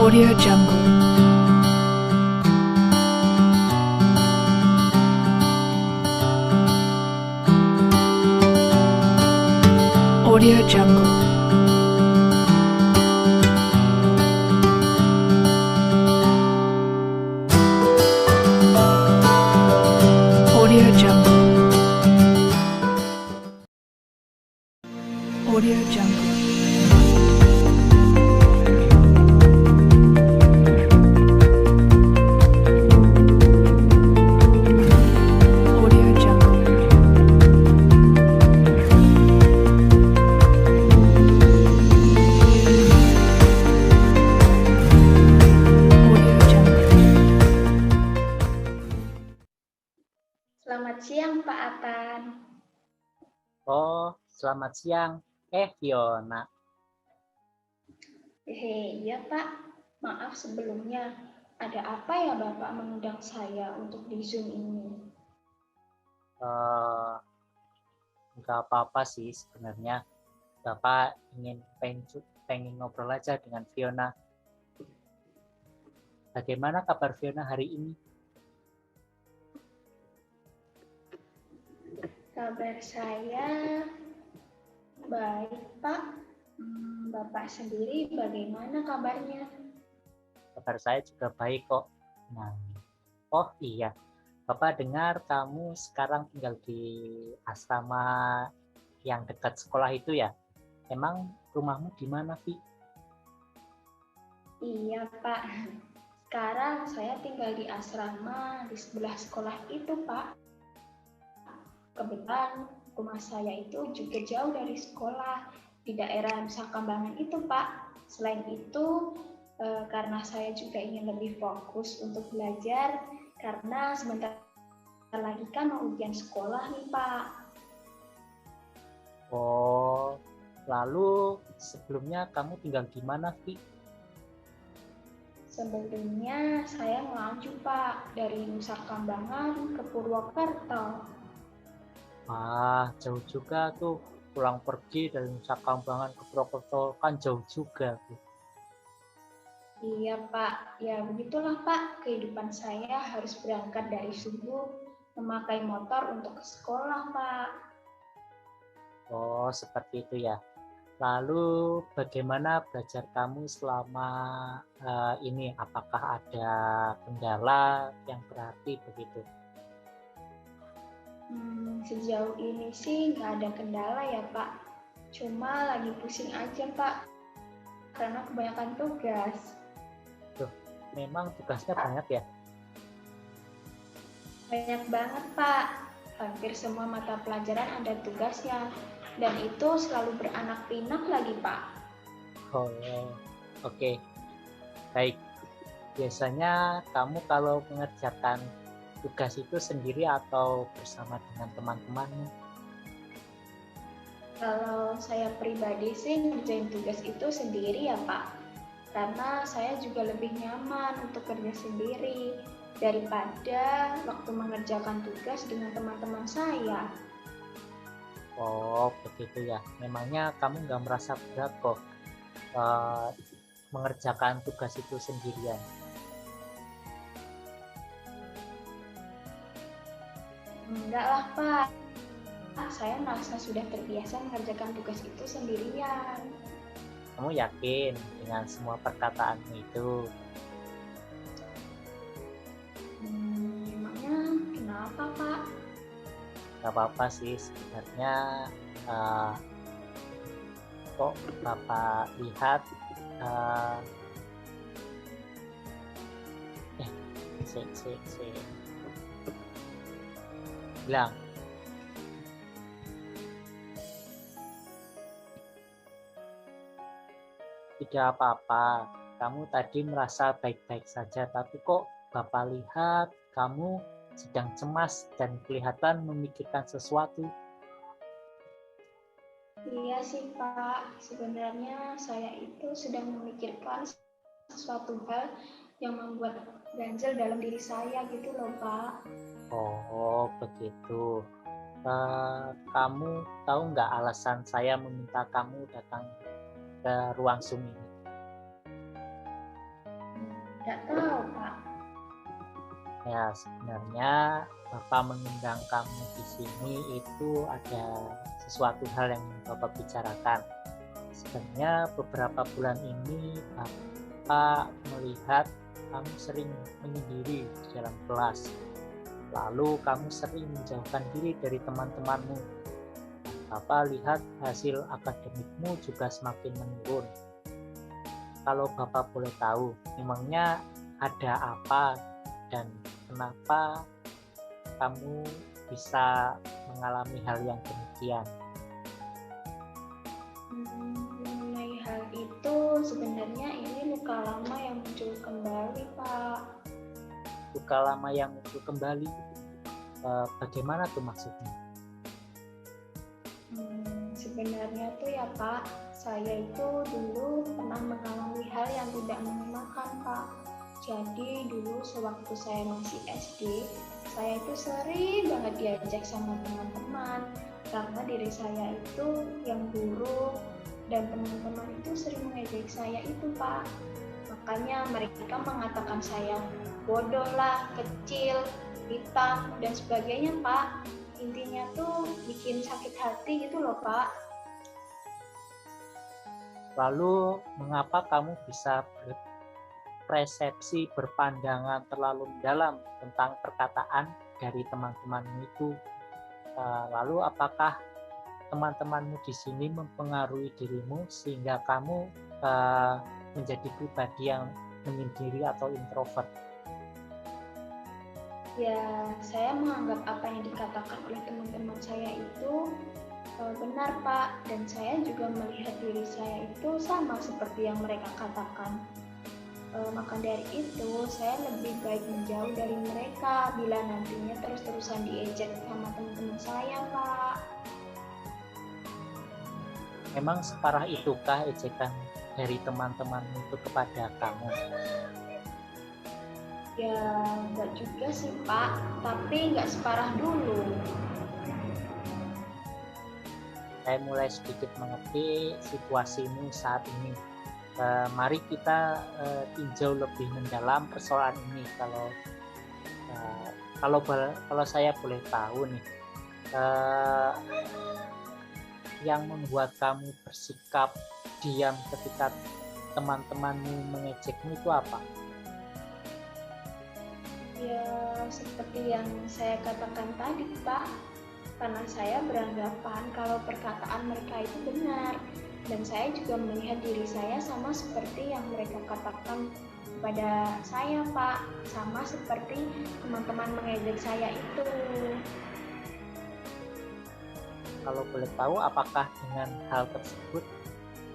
Audio Jungle. Audio Jungle. Audio Jungle. Audio Jungle. Audio Jungle. Audio Jungle. Selamat siang, Pak Atan. Oh, selamat siang. Fiona. Iya, Pak. Maaf sebelumnya. Ada apa ya Bapak mengundang saya untuk di Zoom ini? Eh, nggak apa-apa sih sebenarnya. Bapak pengen ngobrol aja dengan Fiona. Bagaimana kabar Fiona hari ini? Kabar saya baik, Pak. Bapak sendiri bagaimana kabarnya? Kabar saya juga baik kok. Nah, oh iya, Bapak dengar kamu sekarang tinggal di asrama yang dekat sekolah itu ya? Emang rumahmu di mana, Vi? Iya, Pak. Sekarang saya tinggal di asrama di sebelah sekolah itu, Pak. Kebetulan rumah saya itu juga jauh dari sekolah di daerah Nusa Kambangan itu, Pak. Selain itu, karena saya juga ingin lebih fokus untuk belajar, karena sebentar lagi kan mau ujian sekolah nih, Pak. Oh, lalu sebelumnya kamu tinggal di mana, Vi? Sebelumnya saya melaju, Pak, dari Nusa Kambangan ke Purwokerto. Jauh juga tuh, pulang pergi dari Nusa Kambangan ke Purwokerto kan jauh juga tuh. Iya, Pak. Ya, begitulah, Pak. Kehidupan saya harus berangkat dari subuh, memakai motor untuk ke sekolah, Pak. Oh, seperti itu ya. Lalu bagaimana belajar kamu selama ini? Apakah ada kendala yang berarti begitu? Sejauh ini sih nggak ada kendala ya, Pak. Cuma lagi pusing aja, Pak, karena kebanyakan tugas. Tuh, memang tugasnya banyak ya? Banyak banget, Pak. Hampir semua mata pelajaran ada tugasnya. Dan itu selalu beranak pinak lagi, Pak. Oh, oke. Baik. Biasanya kamu kalau mengerjakan tugas itu sendiri atau bersama dengan teman-temanmu? Kalau saya pribadi sih ngerjain tugas itu sendiri ya, Pak. Karena saya juga lebih nyaman untuk kerja sendiri daripada waktu mengerjakan tugas dengan teman-teman saya. Oh, begitu ya. Memangnya kamu nggak merasa berat kok mengerjakan tugas itu sendirian? Enggak lah, Pak. Saya merasa sudah terbiasa mengerjakan tugas itu sendirian. Kamu yakin dengan semua perkataanmu itu? Memangnya kenapa, Pak? Gak apa-apa sih sebenarnya. Kok Bapak lihat si bilang tidak apa-apa, kamu tadi merasa baik-baik saja, tapi kok Bapak lihat kamu sedang cemas dan kelihatan memikirkan sesuatu. Iya sih, Pak. Sebenarnya saya itu sedang memikirkan sesuatu hal yang membuat ganjel dalam diri saya gitu loh, Pak. Oh, begitu. Kamu tahu nggak alasan saya meminta kamu datang ke ruang Zoom ini? Tidak tahu, Pak. Ya, sebenarnya Bapak mengundang kamu di sini itu ada sesuatu hal yang ingin Bapak bicarakan. Sebenarnya beberapa bulan ini Bapak melihat kamu sering menyendiri di dalam kelas. Lalu kamu sering menjauhkan diri dari teman-temanmu. Bapak lihat hasil akademikmu juga semakin menurun. Kalau Bapak boleh tahu, memangnya ada apa dan kenapa kamu bisa mengalami hal yang demikian? Mengenai hal itu, sebenarnya ini luka lama yang muncul kembali, Pak. Luka lama yang muncul kembali, bagaimana tuh maksudnya? Sebenarnya tuh ya Pak, saya itu dulu pernah mengalami hal yang tidak menyenangkan, Pak. Jadi dulu sewaktu saya masih SD, saya itu sering banget diajak sama teman-teman karena diri saya itu yang buruk dan teman-teman itu sering mengejek saya itu, Pak. Makanya mereka mengatakan saya bodoh lah, kecil, hitam, dan sebagainya, Pak. Intinya tuh bikin sakit hati gitu loh, Pak. Lalu mengapa kamu bisa berpersepsi, berpandangan terlalu dalam tentang perkataan dari teman-temanmu itu? Lalu apakah teman-temanmu di sini mempengaruhi dirimu sehingga kamu menjadi pribadi yang menyendiri atau introvert? Ya, saya menganggap apa yang dikatakan oleh teman-teman saya itu benar, Pak, dan saya juga melihat diri saya itu sama seperti yang mereka katakan. Maka dari itu, saya lebih baik menjauh dari mereka bila nantinya terus-terusan diejek sama teman-teman saya, Pak. Memang separah itukah ejekan dari teman-temanmu itu kepada kamu? Ya, enggak juga sih, Pak, tapi nggak separah dulu. Saya mulai sedikit mengerti situasimu saat ini. Mari kita tinjau lebih mendalam persoalan ini. Kalau saya boleh tahu nih, yang membuat kamu bersikap diam ketika teman-temanmu mengejekmu itu apa? Ya, seperti yang saya katakan tadi, Pak. Karena saya beranggapan kalau perkataan mereka itu benar. Dan saya juga melihat diri saya sama seperti yang mereka katakan kepada saya, Pak. Sama seperti teman-teman mengejek saya itu. Kalau boleh tahu, apakah dengan hal tersebut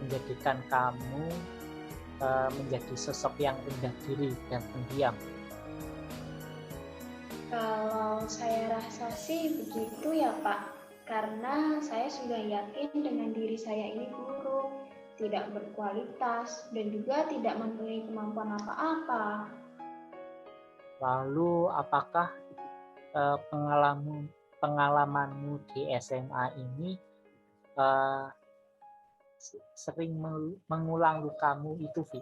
menjadikan kamu menjadi sosok yang rendah diri dan pendiam? Kalau saya rasa sih begitu ya, Pak. Karena saya sudah yakin dengan diri saya ini buruk, tidak berkualitas, dan juga tidak mempunyai kemampuan apa-apa. Lalu apakah pengalamanmu di SMA ini sering mengulang lukamu itu, Vi?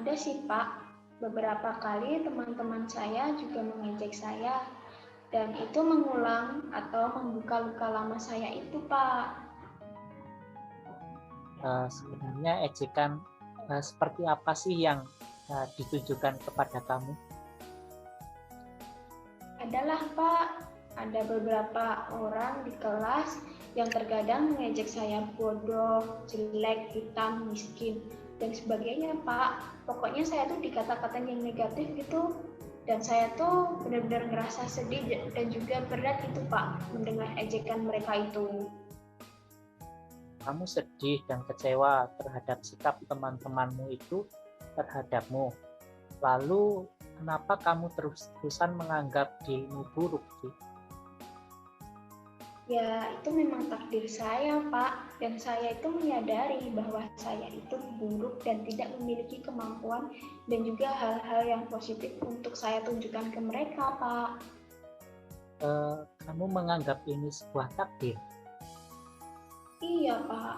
Ada sih, Pak. Beberapa kali teman-teman saya juga mengejek saya, dan itu mengulang atau membuka luka lama saya itu, Pak. Sebenarnya ejekan seperti apa sih yang ditujukan kepada kamu? Adalah, Pak, ada beberapa orang di kelas yang terkadang mengejek saya bodoh, jelek, hitam, miskin, dan sebagainya, Pak. Pokoknya saya tuh dikata-katain yang negatif gitu, dan saya tuh benar-benar ngerasa sedih dan juga berat itu, Pak, mendengar ejekan mereka itu. Kamu sedih dan kecewa terhadap sikap teman-temanmu itu terhadapmu. Lalu kenapa kamu terus-terusan menganggap dirimu buruk, Vi? Ya, itu memang takdir saya, Pak. Dan saya itu menyadari bahwa saya itu buruk dan tidak memiliki kemampuan dan juga hal-hal yang positif untuk saya tunjukkan ke mereka, Pak. Kamu menganggap ini sebuah takdir? Iya, Pak.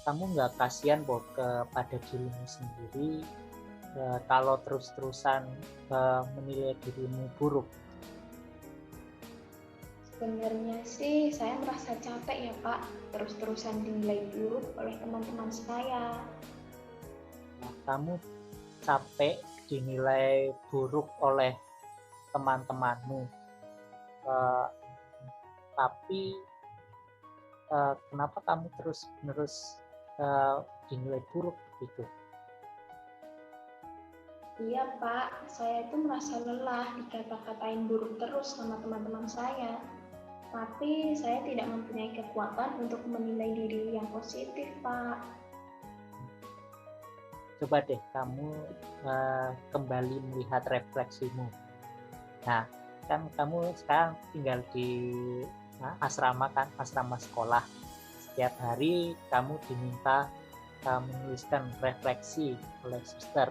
kamu nggak kasihan kepada dirimu sendiri kalau terus-terusan menilai dirimu buruk? Sebenarnya sih saya merasa capek ya Pak, terus-terusan dinilai buruk oleh teman-teman saya. Nah, kamu capek dinilai buruk oleh teman-temanmu, Eh, tapi kenapa kamu terus-menerus dinilai buruk gitu? Iya Pak, saya itu merasa lelah dikata-katain buruk terus sama teman-teman saya. Tapi saya tidak mempunyai kekuatan untuk menilai diri yang positif, Pak. Coba deh kamu kembali melihat refleksimu. Nah, kan kamu sekarang tinggal di asrama kan, asrama sekolah. Setiap hari kamu diminta menuliskan refleksi oleh suster.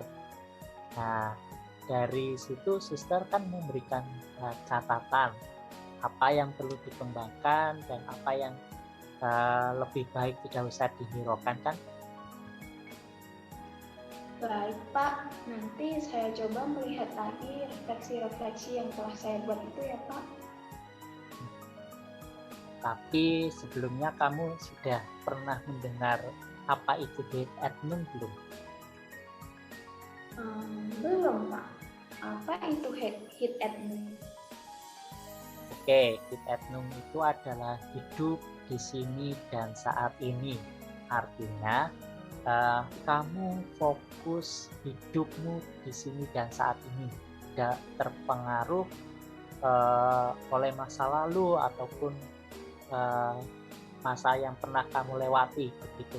Nah, dari situ suster kan memberikan catatan apa yang perlu dikembangkan dan apa yang lebih baik tidak usah dihiraukan kan? Baik Pak, nanti saya coba melihat lagi refleksi-refleksi yang telah saya buat itu ya Pak. Tapi sebelumnya kamu sudah pernah mendengar apa itu hate at noon belum? Belum Pak, apa itu hit at noon? Oke, hit at noon itu adalah hidup di sini dan saat ini. Artinya kamu fokus hidupmu di sini dan saat ini, tidak terpengaruh oleh masa lalu ataupun masa yang pernah kamu lewati begitu.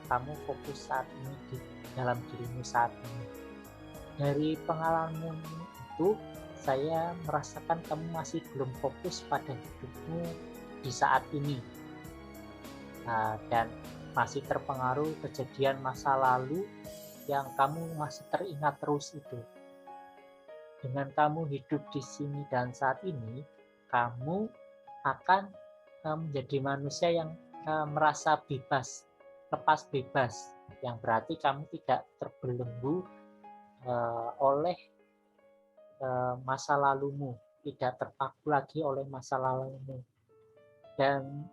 Kamu fokus saat ini di dalam dirimu saat ini. Dari pengalamanmu itu, saya merasakan kamu masih belum fokus pada hidupmu di saat ini, dan masih terpengaruh kejadian masa lalu yang kamu masih teringat terus itu. Dengan kamu hidup di sini dan saat ini, kamu akan menjadi manusia yang merasa bebas, lepas bebas, yang berarti kamu tidak terbelenggu oleh masa lalumu, tidak terpaku lagi oleh masa lalumu. Dan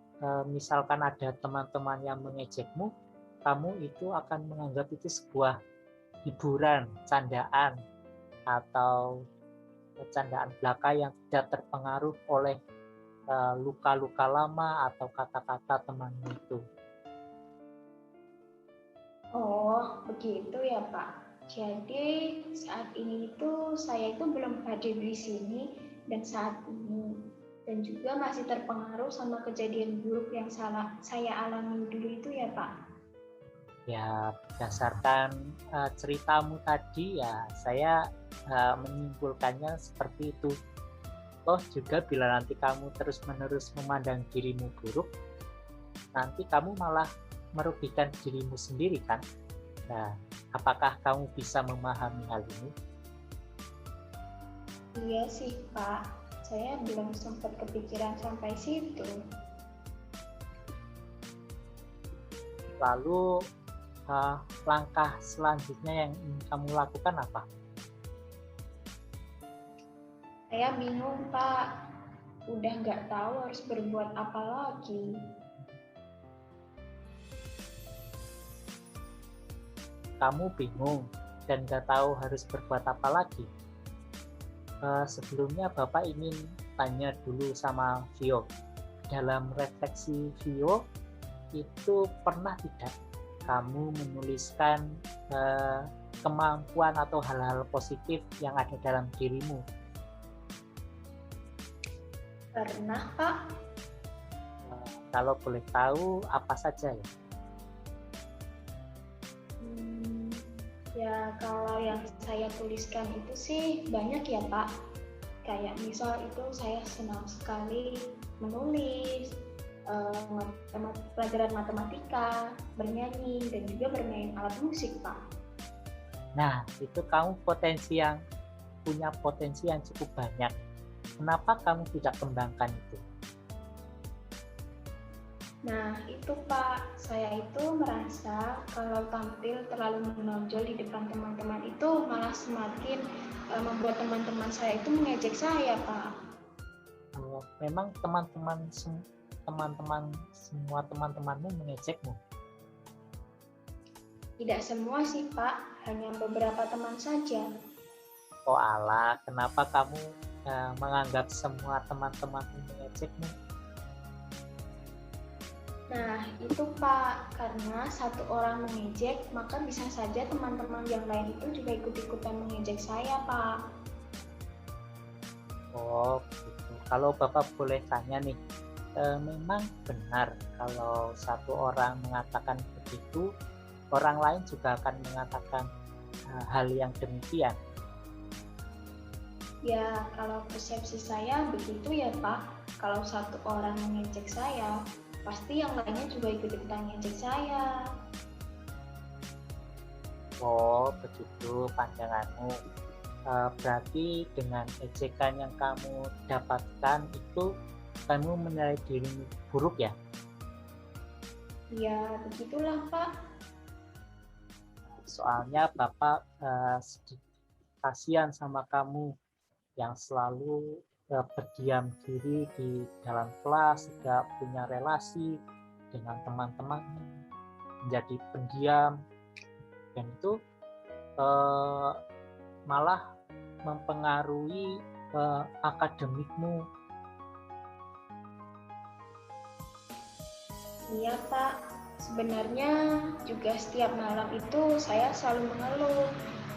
misalkan ada teman-teman yang mengejekmu, kamu itu akan menganggap itu sebuah hiburan, candaan, atau candaan belaka yang tidak terpengaruh oleh luka-luka lama atau kata-kata temanmu itu. Oh, begitu ya Pak. Jadi saat ini itu saya itu belum hadir di sini dan saat ini, dan juga masih terpengaruh sama kejadian buruk yang saya alami dulu itu ya Pak. Ya, berdasarkan ceritamu tadi ya, saya menyimpulkannya seperti itu. Toh juga bila nanti kamu terus-menerus memandang dirimu buruk, nanti kamu malah merugikan dirimu sendiri kan? Nah, apakah kamu bisa memahami hal ini? Iya sih Pak, saya belum sempat kepikiran sampai situ. Lalu langkah selanjutnya yang ingin kamu lakukan apa? Saya bingung Pak, udah nggak tahu harus berbuat apa lagi. Kamu bingung dan nggak tahu harus berbuat apa lagi. Sebelumnya Bapak ingin tanya dulu sama Vio. Dalam refleksi Vio, itu pernah tidak kamu menuliskan kemampuan atau hal-hal positif yang ada dalam dirimu? Pernah Pak? Kalau boleh tahu apa saja ya? Ya kalau yang saya tuliskan itu sih banyak ya Pak. Kayak misal itu saya senang sekali menulis, pelajaran matematika, bernyanyi, dan juga bermain alat musik Pak. Nah, itu kamu punya potensi yang cukup banyak. Kenapa kamu tidak kembangkan itu? Nah, itu Pak, saya itu merasa kalau tampil terlalu menonjol di depan teman-teman itu malah semakin membuat teman-teman saya itu mengejek saya, Pak. Memang teman-teman semua teman-temanmu mengejekmu? Tidak semua sih, Pak, hanya beberapa teman saja. Oh alah, kenapa kamu menganggap semua teman-temanmu mengejekmu? Nah, itu Pak, karena satu orang mengejek, maka bisa saja teman-teman yang lain itu juga ikut-ikutan mengejek saya, Pak. Oh gitu. Kalau Bapak boleh tanya nih, memang benar kalau satu orang mengatakan begitu, orang lain juga akan mengatakan hal yang demikian? Ya, kalau persepsi saya begitu ya, Pak. Kalau satu orang mengejek saya, pasti yang lainnya juga ikut-ikutan ngejek saya. Oh begitu pandanganmu. Berarti dengan ejekan yang kamu dapatkan itu kamu menilai dirimu buruk ya? Ya, begitulah, Pak. Soalnya Bapak sedikit kasihan sama kamu yang selalu berdiam diri di dalam kelas, tidak punya relasi dengan teman-teman, menjadi pendiam, dan itu malah mempengaruhi akademikmu. Iya, Pak. Sebenarnya juga setiap malam itu saya selalu mengeluh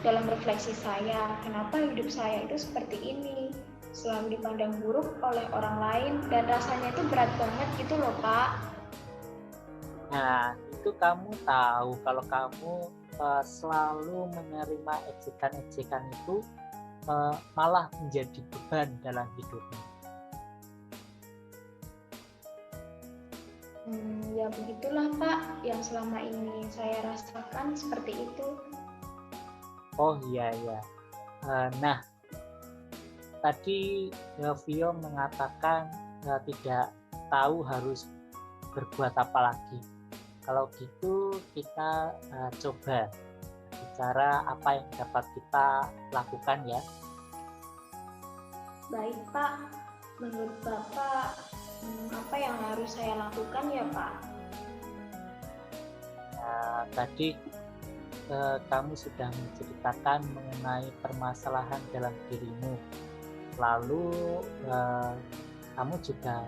dalam refleksi saya, kenapa hidup saya itu seperti ini, selalu dipandang buruk oleh orang lain dan rasanya itu berat banget gitu loh, Pak. Nah, itu kamu tahu kalau kamu selalu menerima ejekan-ejekan itu malah menjadi beban dalam hidupmu. Ya begitulah, Pak, yang selama ini saya rasakan seperti itu. Oh iya ya. Nah, tadi Vio mengatakan tidak tahu harus berbuat apa lagi. Kalau gitu kita coba bicara apa yang dapat kita lakukan ya. Baik, Pak. Menurut Bapak, apa yang harus saya lakukan ya, Pak? Tadi kamu sudah menceritakan mengenai permasalahan dalam dirimu. Lalu kamu juga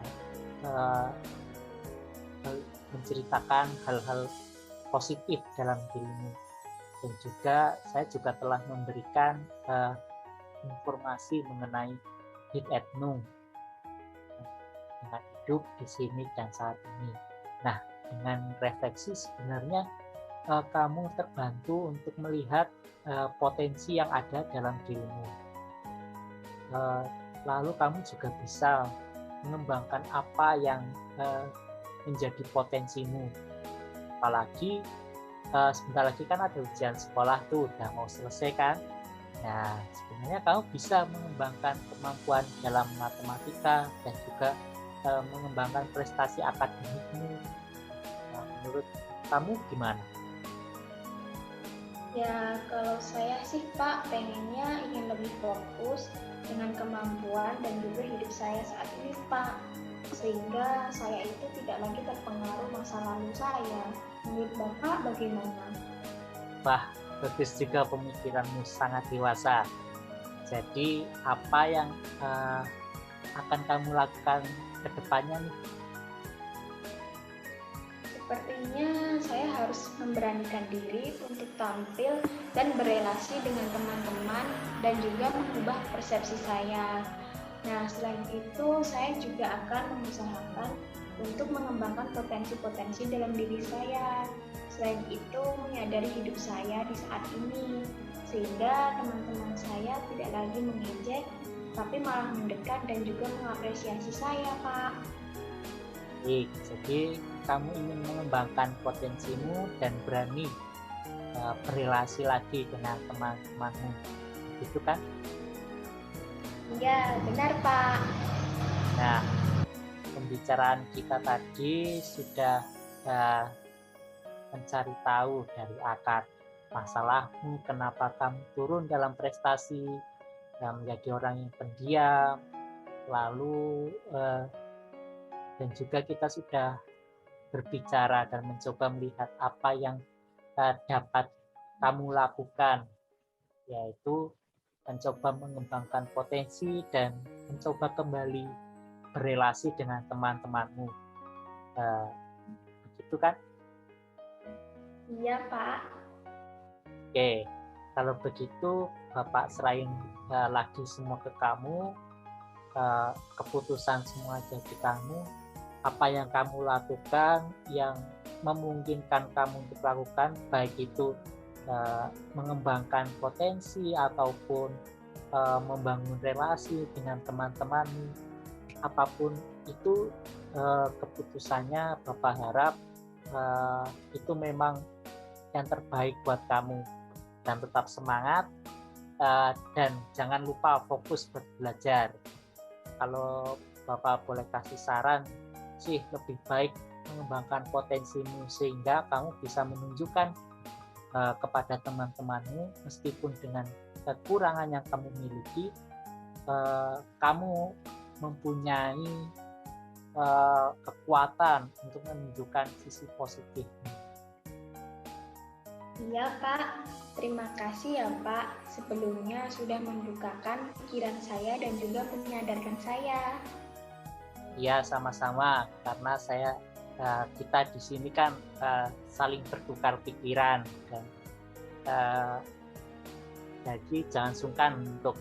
menceritakan hal-hal positif dalam dirimu. Dan juga saya juga telah memberikan informasi mengenai hid et nunc, dengan hidup di sini dan saat ini. Nah, dengan refleksi sebenarnya kamu terbantu untuk melihat potensi yang ada dalam dirimu. Lalu kamu juga bisa mengembangkan apa yang menjadi potensimu. Apalagi sebentar lagi kan ada ujian sekolah tuh, udah mau selesai kan. Nah, sebenarnya kamu bisa mengembangkan kemampuan dalam matematika dan juga mengembangkan prestasi akademikmu. Nah, menurut kamu gimana? Ya, kalau saya sih, Pak, pengennya ingin lebih fokus dengan kemampuan dan juga hidup saya saat ini, Pak. Sehingga saya itu tidak lagi terpengaruh masa lalu saya. Menurut Bapak bagaimana? Wah, bagus juga pemikiranmu, sangat dewasa. Jadi apa yang akan kamu lakukan ke depannya nih? Sepertinya saya harus memberanikan diri untuk tampil dan berelasi dengan teman-teman dan juga mengubah persepsi saya. Nah, selain itu saya juga akan mengusahakan untuk mengembangkan potensi-potensi dalam diri saya. Selain itu, menyadari hidup saya di saat ini, sehingga teman-teman saya tidak lagi mengejek, tapi malah mendekat dan juga mengapresiasi saya, Pak. Jadi kamu ingin mengembangkan potensimu dan berani berrelasi lagi dengan teman-temanmu, gitu kan? Iya, benar, Pak. Nah, pembicaraan kita tadi sudah mencari tahu dari akar masalahmu, kenapa kamu turun dalam prestasi, menjadi orang yang pendiam, lalu dan juga kita sudah berbicara dan mencoba melihat apa yang dapat kamu lakukan, yaitu mencoba mengembangkan potensi dan mencoba kembali berelasi dengan teman-temanmu. Begitu kan? Iya, Pak. Oke, kalau begitu Bapak serahin lagi semua ke kamu, keputusan semua jadi kamu, apa yang kamu lakukan yang memungkinkan kamu untuk lakukan, baik itu mengembangkan potensi ataupun membangun relasi dengan teman-temanmu, apapun itu keputusannya Bapak harap itu memang yang terbaik buat kamu, dan tetap semangat dan jangan lupa fokus belajar. Kalau Bapak boleh kasih saran sih, lebih baik mengembangkan potensimu sehingga kamu bisa menunjukkan kepada teman-temanmu, meskipun dengan kekurangan yang kamu miliki, kamu mempunyai kekuatan untuk menunjukkan sisi positifnya. Iya, Pak. Terima kasih ya, Pak. Sebelumnya sudah membukakan pikiran saya dan juga menyadarkan saya. Iya, sama-sama. Karena kita di sini kan saling bertukar pikiran, dan jadi jangan sungkan untuk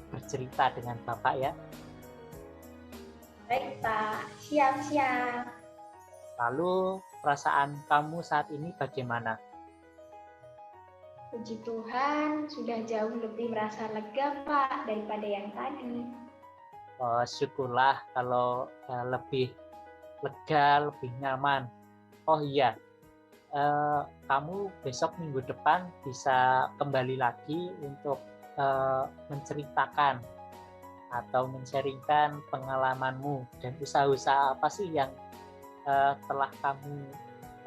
bercerita dengan Bapak ya. Baik, Pak. Siap-siap. Lalu perasaan kamu saat ini bagaimana? Puji Tuhan, sudah jauh lebih merasa lega, Pak, daripada yang tadi. Syukurlah kalau lebih lega, lebih nyaman. Oh iya, kamu besok minggu depan bisa kembali lagi untuk menceritakan atau men-sharingkan pengalamanmu dan usaha-usaha apa sih yang telah kamu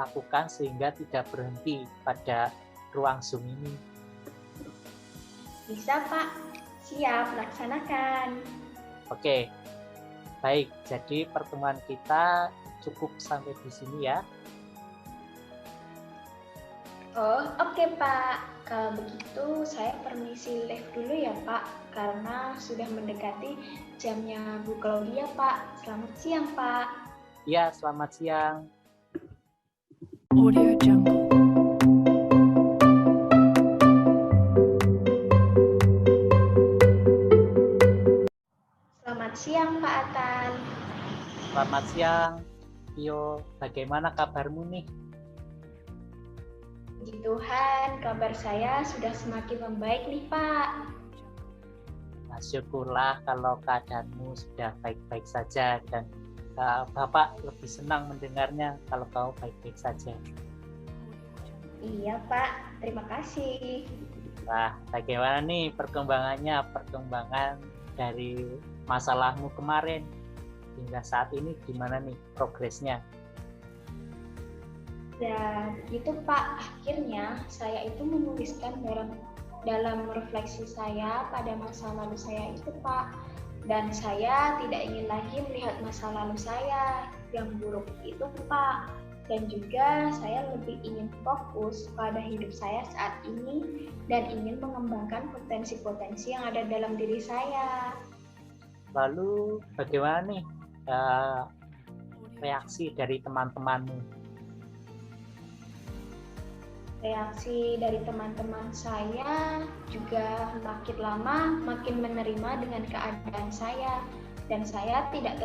lakukan sehingga tidak berhenti pada ruang Zoom ini. Bisa, Pak. Siap, laksanakan. Oke, baik. Jadi pertemuan kita cukup sampai di sini ya. Oh, oke, Pak. Kalau begitu, saya permisi live dulu ya, Pak. Karena sudah mendekati jamnya Bu Claudia, Pak. Selamat siang, Pak. Ya, selamat siang. Audio Jungle. Selamat siang, Pak Atan. Selamat siang, Tio. Bagaimana kabarmu nih? Puji Tuhan, kabar saya sudah semakin membaik nih, Pak. Nah, syukurlah kalau keadaanmu sudah baik-baik saja, dan Bapak lebih senang mendengarnya kalau kau baik-baik saja. Iya, Pak. Terima kasih. Nah, bagaimana nih perkembangan dari masalahmu kemarin hingga saat ini, gimana nih progresnya? Dan itu, Pak, akhirnya saya itu menuliskan dalam refleksi saya pada masa lalu saya itu, Pak. Dan saya tidak ingin lagi melihat masa lalu saya yang buruk itu, Pak. Dan juga saya lebih ingin fokus pada hidup saya saat ini dan ingin mengembangkan potensi-potensi yang ada dalam diri saya. Lalu bagaimana nih reaksi dari teman-temanmu? Reaksi dari teman-teman saya juga makin lama makin menerima dengan keadaan saya, dan saya tidak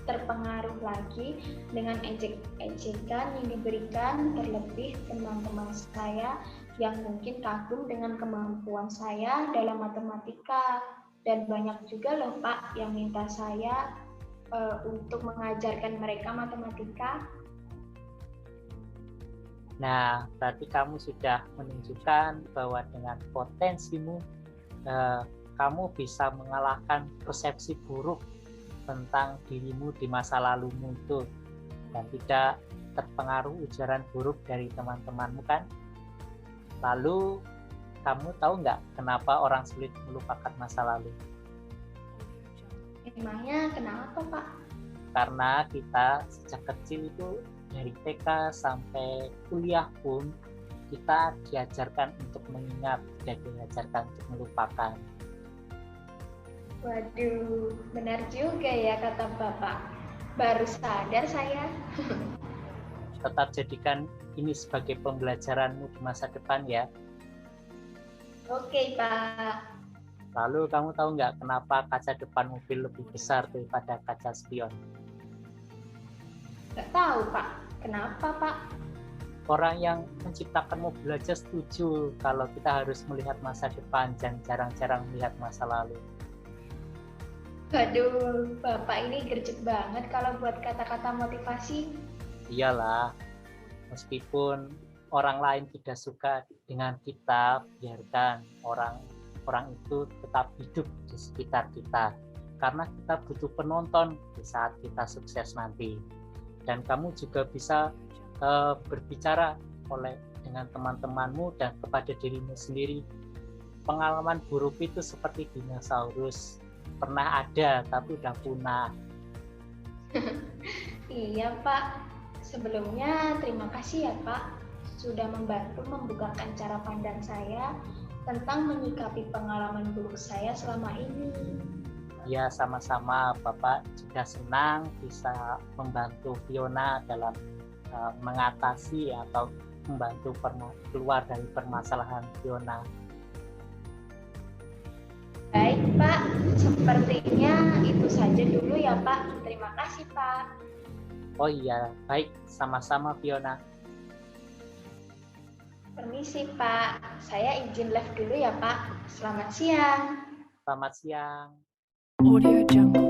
terpengaruh lagi dengan ejek-ejekan yang diberikan, terlebih teman-teman saya yang mungkin kagum dengan kemampuan saya dalam matematika. Dan banyak juga loh, Pak, yang minta saya untuk mengajarkan mereka matematika. Nah, berarti kamu sudah menunjukkan bahwa dengan potensimu, kamu bisa mengalahkan persepsi buruk tentang dirimu di masa lalumu itu dan tidak terpengaruh ujaran buruk dari teman-temanmu kan? Lalu kamu tahu nggak kenapa orang sulit melupakan masa lalu? Emangnya kenapa, Pak? Karena kita sejak kecil itu dari TK sampai kuliah pun kita diajarkan untuk mengingat, tidak diajarkan untuk melupakan. Waduh, benar juga ya kata Bapak. Baru sadar saya. Tetap jadikan ini sebagai pembelajaranmu di masa depan ya. Oke, Pak. Lalu kamu tahu nggak kenapa kaca depan mobil lebih besar daripada kaca spion? Nggak tahu, Pak. Kenapa, Pak? Orang yang menciptakan mobil aja setuju kalau kita harus melihat masa depan dan jarang-jarang melihat masa lalu. Waduh, Bapak ini gercep banget kalau buat kata-kata motivasi. Iyalah, meskipun orang lain tidak suka dengan kita, biarkan orang itu tetap hidup di sekitar kita. Karena kita butuh penonton di saat kita sukses nanti. Dan kamu juga bisa berbicara dengan teman-temanmu dan kepada dirimu sendiri. Pengalaman buruk itu seperti dinosaurus. Pernah ada, tapi udah punah. Iya, Pak. Sebelumnya terima kasih ya, Pak, sudah membantu membukakan cara pandang saya tentang menyikapi pengalaman buruk saya selama ini. Ya, sama-sama. Bapak juga senang bisa membantu Fiona dalam mengatasi atau membantu keluar dari permasalahan Fiona. Baik, Pak. Sepertinya itu saja dulu ya, Pak. Terima kasih, Pak. Oh iya, baik. Sama-sama Fiona. Permisi, Pak. Saya izin live dulu ya, Pak. Selamat siang. Selamat siang. Audio Jungle.